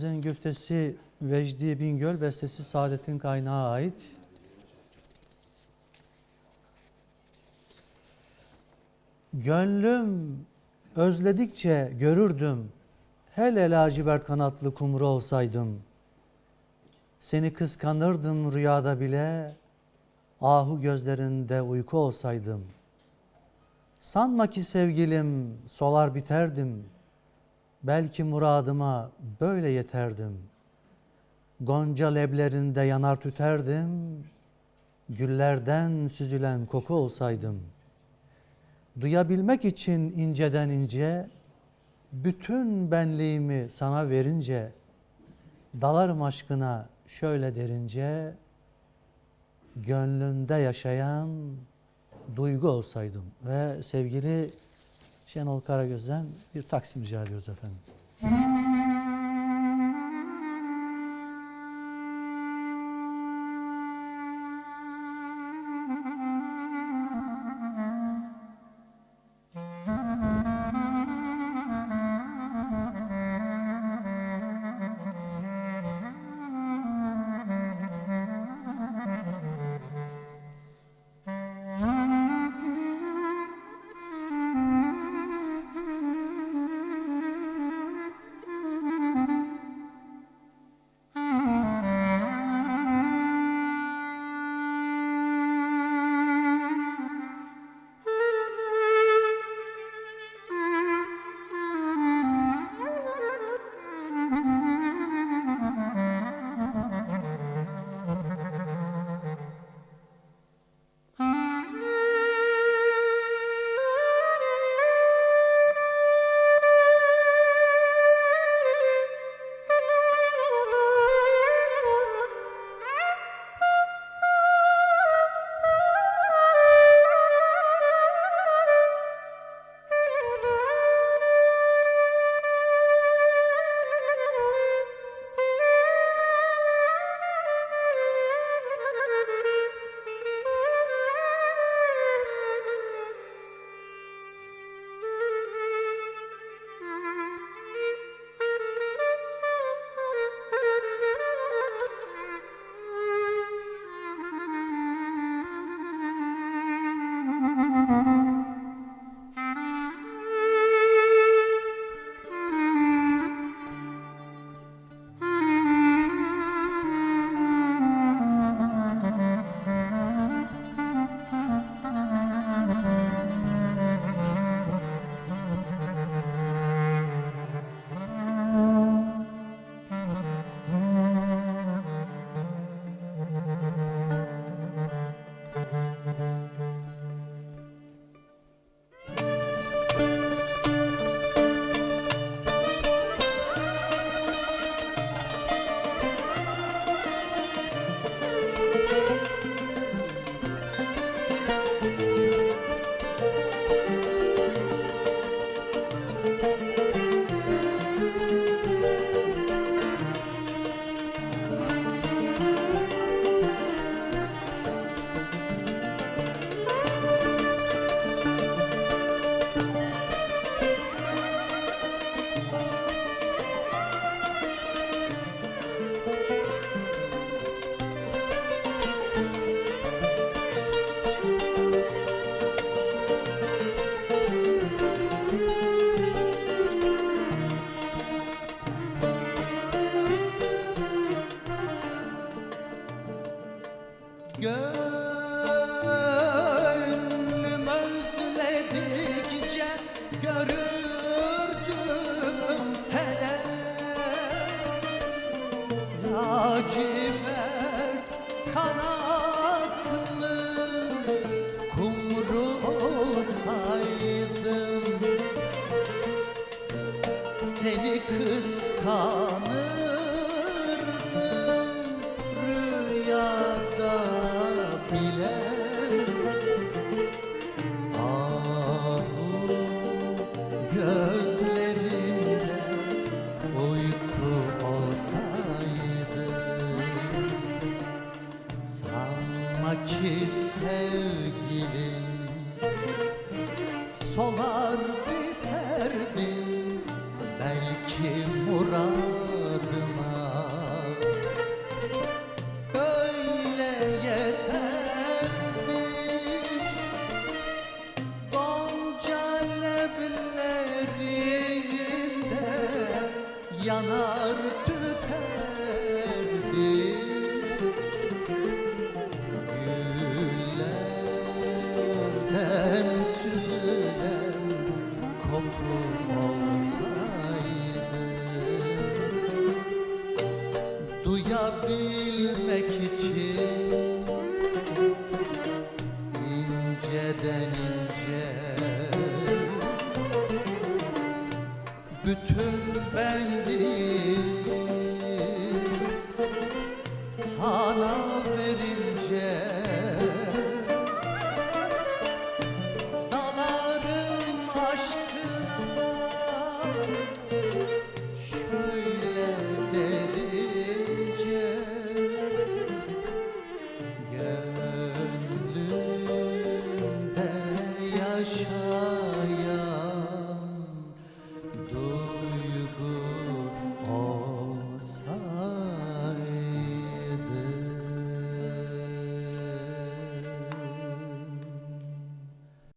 Güftesi Vecdi Bingöl, bestesi Saadet'in Kaynağı ait. Gönlüm özledikçe görürdüm, hele lacivert kanatlı kumru olsaydım. Seni kıskanırdım rüyada bile, ahu gözlerinde uyku olsaydım. Sanma ki sevgilim solar biterdim, belki muradıma böyle yeterdim. Gonca leblerinde yanar tüterdim, güllerden süzülen koku olsaydım. Duyabilmek için inceden ince, bütün benliğimi sana verince, dalarım aşkına şöyle derince, gönlünde yaşayan duygu olsaydım. Ve sevgili Şenol Karagöz'den bir taksim rica ediyoruz efendim. Gönlüm özledikçe görürdüm hele lacivert kanatlı kumru olsaydım. Seni kıskanırdım rüyada bile, ahu gözlerinde uyku olsaydı. yar tüterdi. Güllerden süzülen koku olsaydı, duyabilmek için